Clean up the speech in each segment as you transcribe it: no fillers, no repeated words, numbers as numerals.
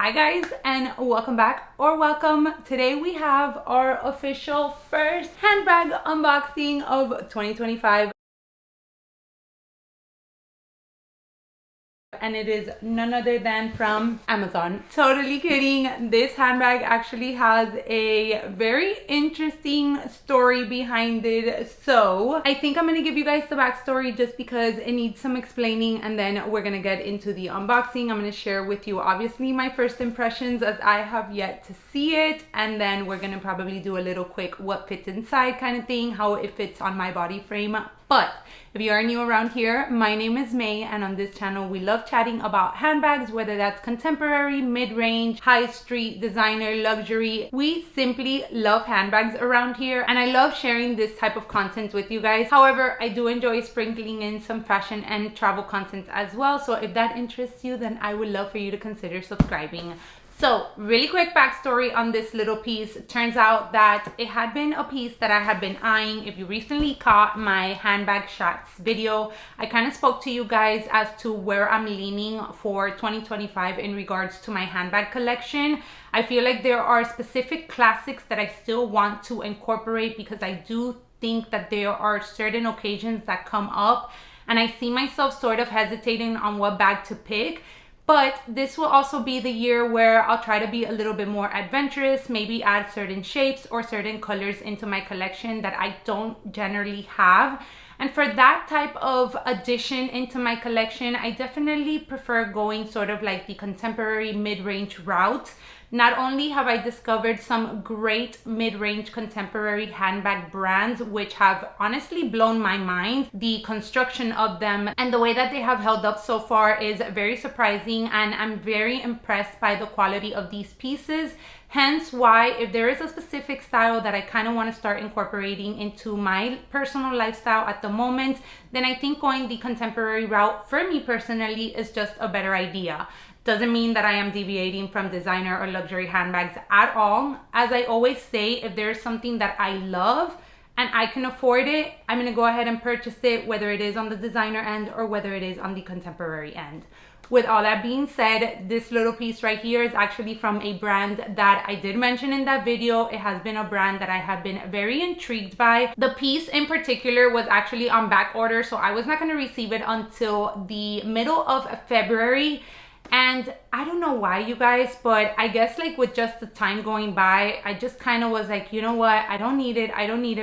Hi guys, and welcome back or welcome. Today we have our official first handbag unboxing of 2025. And it is none other than from Amazon. Totally kidding. This handbag actually has a very interesting story behind it. So I think I'm gonna give you guys the backstory just because it needs some explaining, and then we're gonna get into the unboxing. I'm gonna share with you obviously my first impressions as I have yet to see it, and then we're gonna probably do a little quick what fits inside kind of thing, how it fits on my body frame. But if you are new around here, my name is May, and on this channel we love chatting about handbags, whether that's contemporary, mid-range, high street, designer, luxury. We simply love handbags around here, and I love sharing this type of content with you guys. However, I do enjoy sprinkling in some fashion and travel content as well, so if that interests you, then I would love for you to consider subscribing. So really quick backstory on this little piece. It turns out that it had been a piece that I had been eyeing. If you recently caught my handbag shots video, I kind of spoke to you guys as to where I'm leaning for 2025 in regards to my handbag collection. I feel like there are specific classics that I still want to incorporate because I do think that there are certain occasions that come up and I see myself sort of hesitating on what bag to pick. But this will also be the year where I'll try to be a little bit more adventurous, maybe add certain shapes or certain colors into my collection that I don't generally have. And for that type of addition into my collection, I definitely prefer going sort of like the contemporary mid-range route. Not only have I discovered some great mid-range contemporary handbag brands, which have honestly blown my mind. The construction of them and the way that they have held up so far is very surprising, and I'm very impressed by the quality of these pieces. Hence why, if there is a specific style that I kind of want to start incorporating into my personal lifestyle at the moment, then I think going the contemporary route for me personally is just a better idea. Doesn't mean that I am deviating from designer or luxury handbags at all. As I always say, if there's something that I love and I can afford it, I'm gonna go ahead and purchase it, whether it is on the designer end or whether it is on the contemporary end. With all that being said, this little piece right here is actually from a brand that I did mention in that video. It has been a brand that I have been very intrigued by. The piece in particular was actually on back order, so I was not gonna receive it until the middle of February. And I don't know why, you guys, but I guess like with just the time going by, I just kind of was like, you know what, I don't need it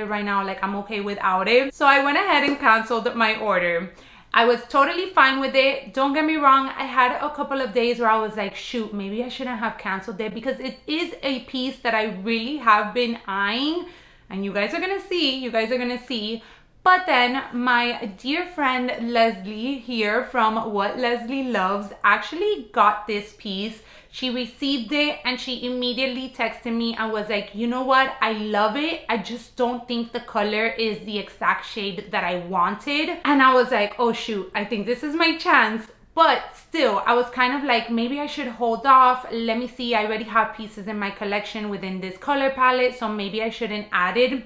right now, like I'm okay without it. So I went ahead and canceled my order. I was totally fine with it. Don't get me wrong, I had a couple of days where I was like, shoot, maybe I shouldn't have canceled it, because it is a piece that I really have been eyeing, and you guys are gonna see. But then my dear friend Leslie here from What Leslie Loves actually got this piece. She received it and she immediately texted me and was like, you know what, I love it, I just don't think the color is the exact shade that I wanted. And I was like, oh shoot, I think this is my chance. But still, I was kind of like, maybe I should hold off. Let me see, I already have pieces in my collection within this color palette, so maybe I shouldn't add it.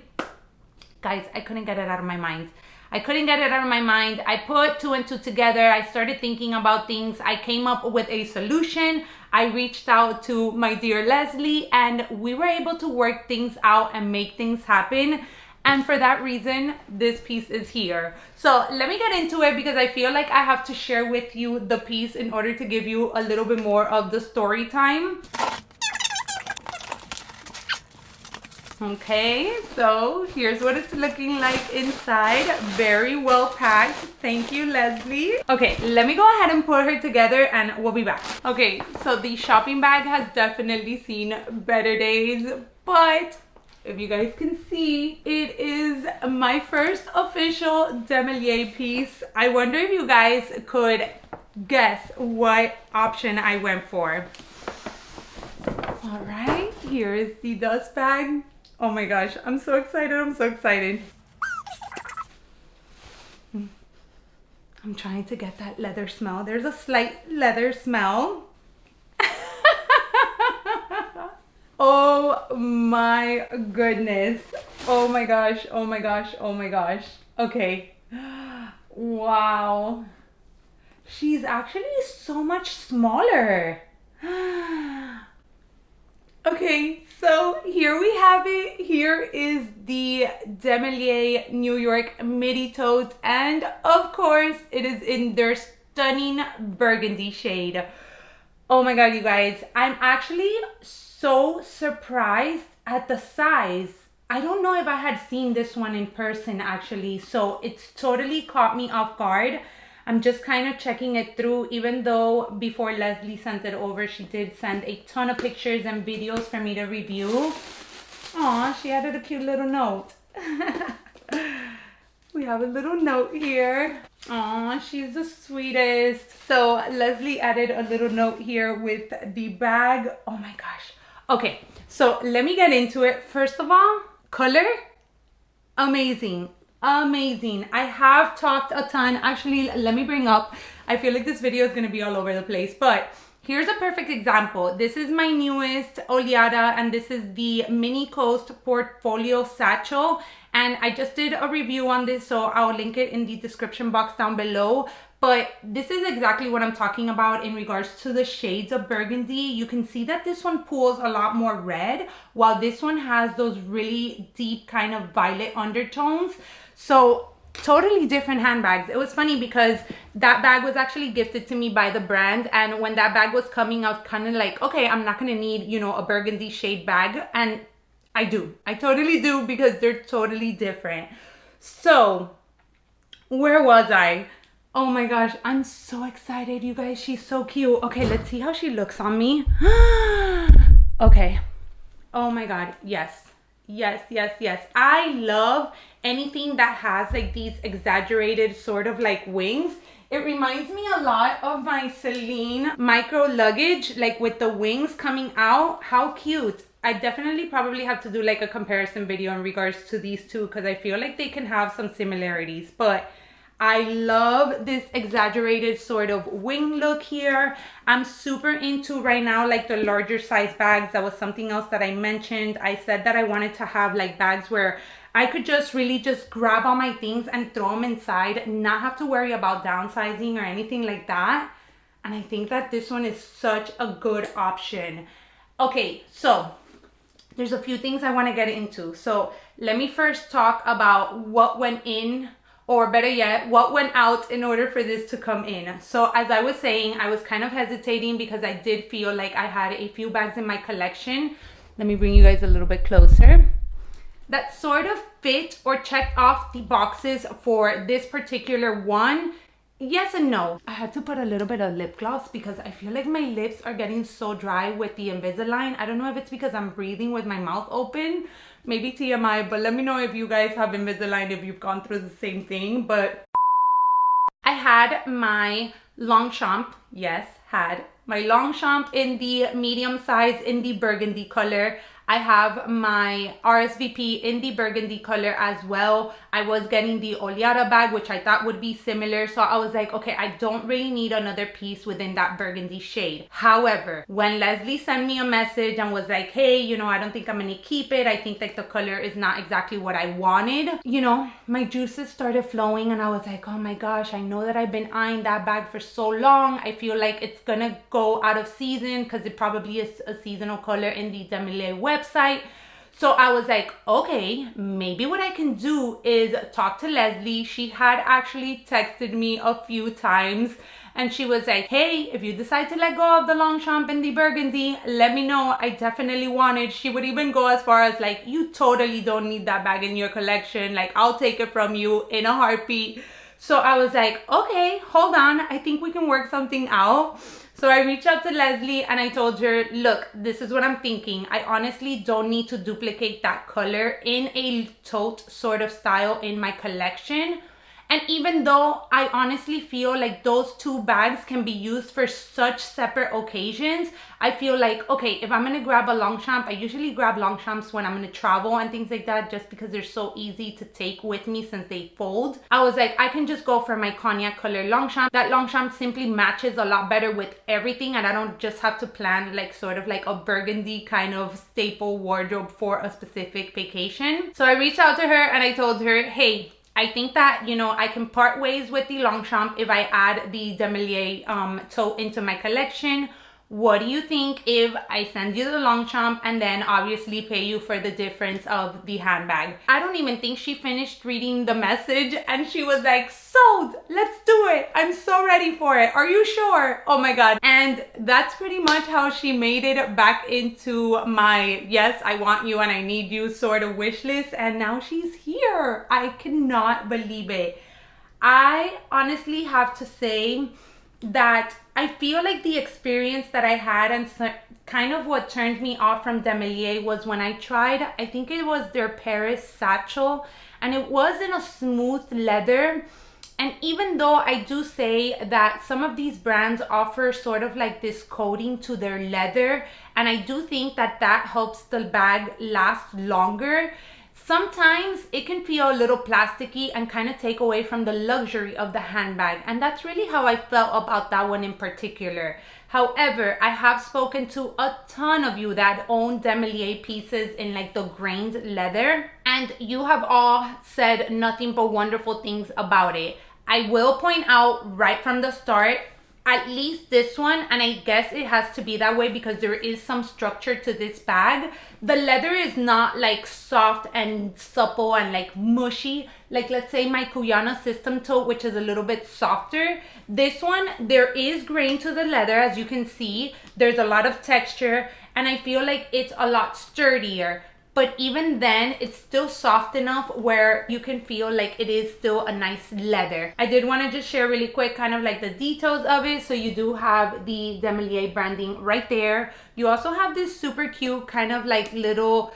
Guys, I couldn't get it out of my mind. I put two and two together. I started thinking about things. I came up with a solution. I reached out to my dear Leslie and we were able to work things out and make things happen. And for that reason, this piece is here. So let me get into it because I feel like I have to share with you the piece in order to give you a little bit more of the story time. Okay, so here's what it's looking like inside. Very well packed. Thank you, Leslie. Okay, let me go ahead and put her together and we'll be back. Okay, so the shopping bag has definitely seen better days, but if you guys can see, it is my first official Demellier piece. I wonder if you guys could guess what option I went for. All right, here is the dust bag. Oh my gosh, I'm so excited, I'm trying to get that leather smell. There's a slight leather smell. Oh my goodness. Oh my gosh. Okay. Wow. She's actually so much smaller. here we have it. Here is the Demellier New York Midi tote, and of course it is in their stunning burgundy shade. Oh my god, you guys, I'm actually so surprised at the size. I don't know if I had seen this one in person actually, so it's totally caught me off guard. I'm just kind of checking it through, even though before Leslie sent it over, she did send a ton of pictures and videos for me to review. Aw, she added a cute little note. We have a little note here. Aw, she's the sweetest. So Leslie added a little note here with the bag. Oh my gosh. Okay, so let me get into it. First of all, color, amazing. Amazing. I have talked a ton. Actually, let me bring up, I feel like this video is going to be all over the place, but here's a perfect example. This is my newest oleada, and this is the Mini Coast Portfolio Satchel, and I just did a review on this, so I'll link it in the description box down below. But this is exactly what I'm talking about in regards to the shades of burgundy. You can see that this one pulls a lot more red, while this one has those really deep kind of violet undertones. So totally different handbags. It was funny because that bag was actually gifted to me by the brand, and when that bag was coming, I was kind of like, okay, I'm not gonna need, you know, a burgundy shade bag, and I do. I totally do, because they're totally different. So where was I? Oh my gosh, I'm so excited, you guys. She's so cute. Okay, let's see how she looks on me. Okay. Oh my god, yes. Yes, yes, yes. I love anything that has like these exaggerated sort of like wings. It reminds me a lot of my Celine micro luggage, like with the wings coming out. How cute. I definitely probably have to do like a comparison video in regards to these two, because I feel like they can have some similarities. But I love this exaggerated sort of wing look here. I'm super into right now like the larger size bags. That was something else that I mentioned. I said that I wanted to have like bags where I could just really just grab all my things and throw them inside, not have to worry about downsizing or anything like that. And I think that this one is such a good option. Okay, so there's a few things I want to get into. So let me first talk about what went in, or better yet, what went out in order for this to come in. So as I was saying, I was kind of hesitating because I did feel like I had a few bags in my collection. Let me bring you guys a little bit closer. That sort of fit or checked off the boxes for this particular one. Yes and no. I had to put a little bit of lip gloss because I feel like my lips are getting so dry with the Invisalign. I don't know if it's because I'm breathing with my mouth open. Maybe TMI, but let me know if you guys have Invisalign, if you've gone through the same thing. But I had my Longchamp, yes, had my Longchamp in the medium size in the burgundy color. I have my RSVP in the burgundy color as well. I was getting the oleada bag, which I thought would be similar. So I was like, okay, I don't really need another piece within that burgundy shade. However, when Leslie sent me a message and was like, hey, you know, I don't think I'm gonna keep it. I think like the color is not exactly what I wanted. You know, my juices started flowing and I was like, oh my gosh, I know that I've been eyeing that bag for so long. I feel like it's gonna go out of season because it probably is a seasonal color in the Demellier website. So I was like, okay, maybe what I can do is talk to Leslie. She had actually texted me a few times and she was like, hey, if you decide to let go of the Longchamp and the burgundy, let me know. I definitely want it. She would even go as far as like, you totally don't need that bag in your collection. Like, I'll take it from you in a heartbeat. So I was like, okay, hold on. I think we can work something out. So I reached out to Leslie and I told her, look, this is what I'm thinking. I honestly don't need to duplicate that color in a tote sort of style in my collection. And even though I honestly feel like those two bags can be used for such separate occasions, I feel like, okay, if I'm gonna grab a Longchamp, I usually grab Longchamps when I'm gonna travel and things like that, just because they're so easy to take with me since they fold. I was like, I can just go for my cognac color Longchamp. That Longchamp simply matches a lot better with everything, and I don't just have to plan like sort of like a burgundy kind of staple wardrobe for a specific vacation. So I reached out to her and I told her, hey, I think that, you know, I can part ways with the Longchamp if I add the Demellier tote into my collection. What do you think if I send you the Longchamp and then obviously pay you for the difference of the handbag? I don't even think she finished reading the message and she was like, sold, let's do it. I'm so ready for it. Are you sure? Oh my God. And that's pretty much how she made it back into my, yes, I want you and I need you sort of wish list. And now she's here. I cannot believe it. I honestly have to say that I feel like the experience that I had and kind of what turned me off from Demellier was when I tried, I think it was their Paris satchel, and it was in a smooth leather. And even though I do say that some of these brands offer sort of like this coating to their leather, and I do think that that helps the bag last longer, sometimes it can feel a little plasticky and kind of take away from the luxury of the handbag. And that's really how I felt about that one in particular. However, I have spoken to a ton of you that own Demellier pieces in like the grained leather, and you have all said nothing but wonderful things about it. I will point out right from the start, at least this one, and I guess it has to be that way because there is some structure to this bag. The leather is not like soft and supple and like mushy, like let's say my Cuyana System tote, which is a little bit softer. This one, there is grain to the leather, as you can see. There's a lot of texture, and I feel like it's a lot sturdier. But even then, it's still soft enough where you can feel like it is still a nice leather. I did want to just share really quick kind of like the details of it. So you do have the Demellier branding right there. You also have this super cute kind of like little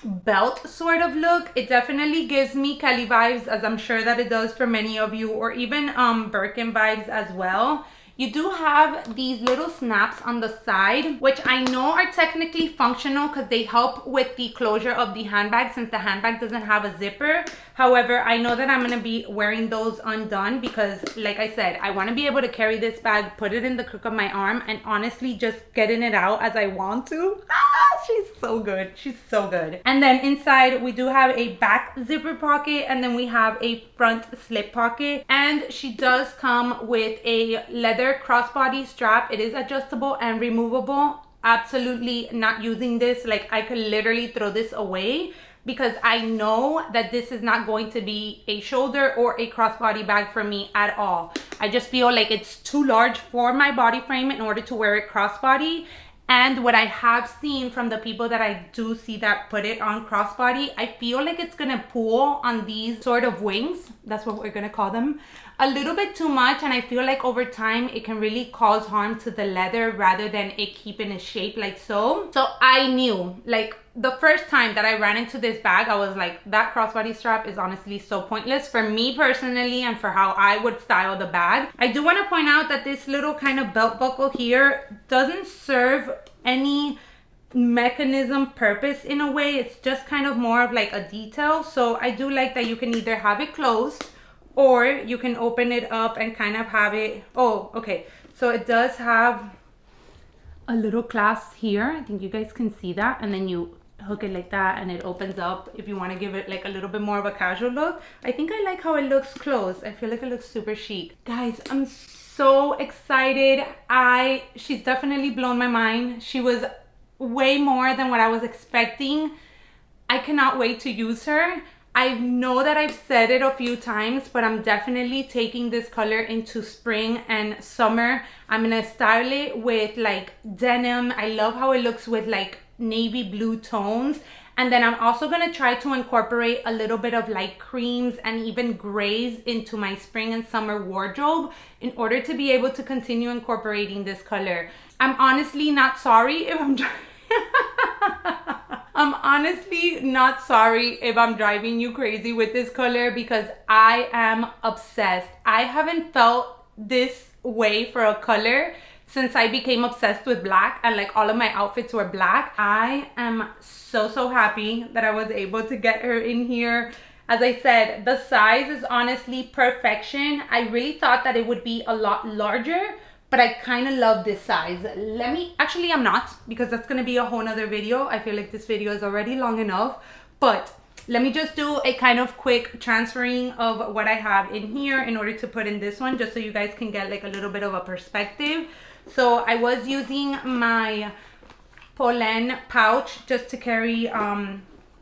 belt sort of look. It definitely gives me Kelly vibes, as I'm sure that it does for many of you, or even Birkin vibes as well. You do have these little snaps on the side, which I know are technically functional because they help with the closure of the handbag since the handbag doesn't have a zipper. However, I know that I'm going to be wearing those undone because, like I said, I want to be able to carry this bag, put it in the crook of my arm, and honestly just getting it out as I want to. She's so good. She's so good. And then inside, we do have a back zipper pocket, and then we have a front slip pocket. And she does come with a leather crossbody strap. It is adjustable and removable. Absolutely not using this. Like, I could literally throw this away because I know that this is not going to be a shoulder or a crossbody bag for me at all. I just feel like it's too large for my body frame in order to wear it crossbody. And what I have seen from the people that I do see that put it on crossbody, I feel like it's gonna pull on these sort of wings, that's what we're gonna call them, a little bit too much. And I feel like over time it can really cause harm to the leather rather than it keeping its shape like so. So I knew, like, the first time that I ran into this bag, I was like, that crossbody strap is honestly so pointless for me personally and for how I would style the bag. I do want to point out that this little kind of belt buckle here doesn't serve any mechanism purpose in a way. It's just kind of more of like a detail. So I do like that you can either have it closed or you can open it up and kind of have it. Oh, okay. So it does have a little clasp here. I think you guys can see that. And then you hook it like that and it opens up if you want to give it like a little bit more of a casual look. I think I like how it looks closed. I feel like it looks super chic. Guys, I'm so excited. She's definitely blown my mind. She was way more than what I was expecting. I cannot wait to use her. I know that I've said it a few times, but I'm definitely taking this color into spring and summer. I'm gonna style it with like denim. I love how it looks with like navy blue tones. And then I'm also gonna try to incorporate a little bit of like creams and even grays into my spring and summer wardrobe in order to be able to continue incorporating this color. I'm honestly not sorry if I'm honestly not sorry if I'm driving you crazy with this color because I am obsessed. I haven't felt this way for a color since I became obsessed with black and like all of my outfits were black. I am so happy that I was able to get her in here. As I said, the size is honestly perfection. I really thought that it would be a lot larger, but I kind of love this size. Actually I'm not, because that's gonna be a whole nother video. I feel like this video is already long enough, but let me just do a kind of quick transferring of what I have in here in order to put in this one, just so you guys can get like a little bit of a perspective. So I was using my Polen pouch just to carry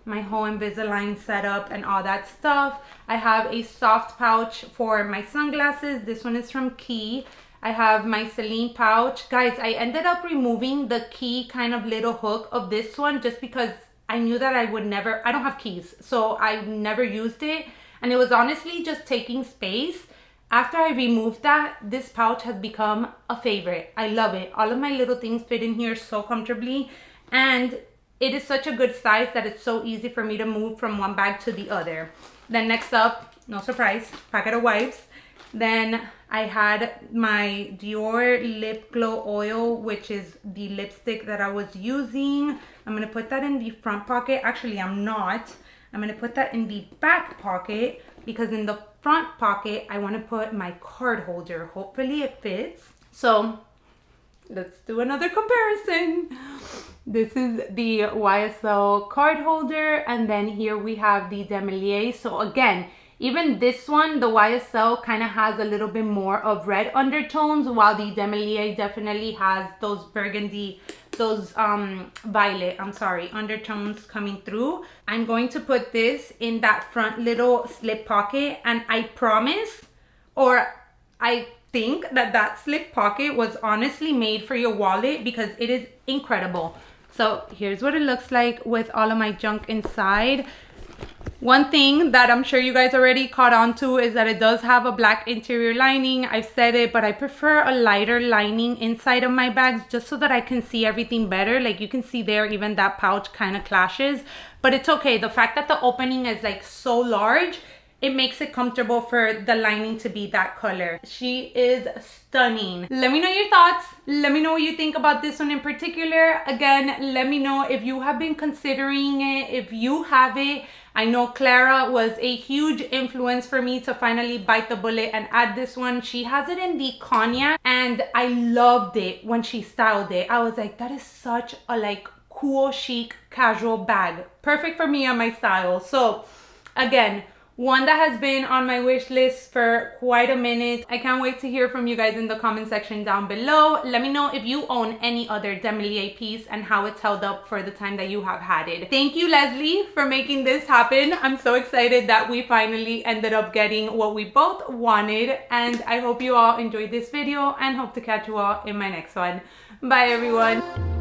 my whole Invisalign setup and all that stuff. I have a soft pouch for my sunglasses. This one is from Key. I have my Celine pouch. Guys, I ended up removing the key kind of little hook of this one just because I knew that I don't have keys, so I never used it. And it was honestly just taking space. After I removed that, this pouch has become a favorite. I love it. All of my little things fit in here so comfortably. And it is such a good size that it's so easy for me to move from one bag to the other. Then next up, no surprise, packet of wipes. Then I had my Dior Lip Glow Oil, which is the lipstick that I was using. I'm going to put that in the front pocket. Actually, I'm not. I'm going to put that in the back pocket because in the front pocket, I want to put my card holder. Hopefully it fits. So let's do another comparison. This is the YSL card holder, and then here we have the Demellier. So again, even this one, the YSL kind of has a little bit more of red undertones, while the Demellier definitely has those burgundy, those violet, undertones coming through. I'm going to put this in that front little slip pocket, and I promise, or I think that slip pocket was honestly made for your wallet because it is incredible. So here's what it looks like with all of my junk inside. One thing that I'm sure you guys already caught on to is that it does have a black interior lining. I've said it, but I prefer a lighter lining inside of my bags just so that I can see everything better. Like you can see there, even that pouch kind of clashes, but it's okay. The fact that the opening is like so large, it makes it comfortable for the lining to be that color. She is stunning. Let me know your thoughts. Let me know what you think about this one in particular. Again, let me know if you have been considering it, if you have it. I know Clara was a huge influence for me to finally bite the bullet and add this one. She has it in the cognac, and I loved it when she styled it. I was like, that is such a like cool, chic, casual bag. Perfect for me and my style. So again, one that has been on my wish list for quite a minute. I can't wait to hear from you guys in the comment section down below. Let me know if you own any other Demellier piece and how it's held up for the time that you have had it. Thank you, Leslie, for making this happen. I'm so excited that we finally ended up getting what we both wanted, and I hope you all enjoyed this video and hope to catch you all in my next one. Bye, everyone.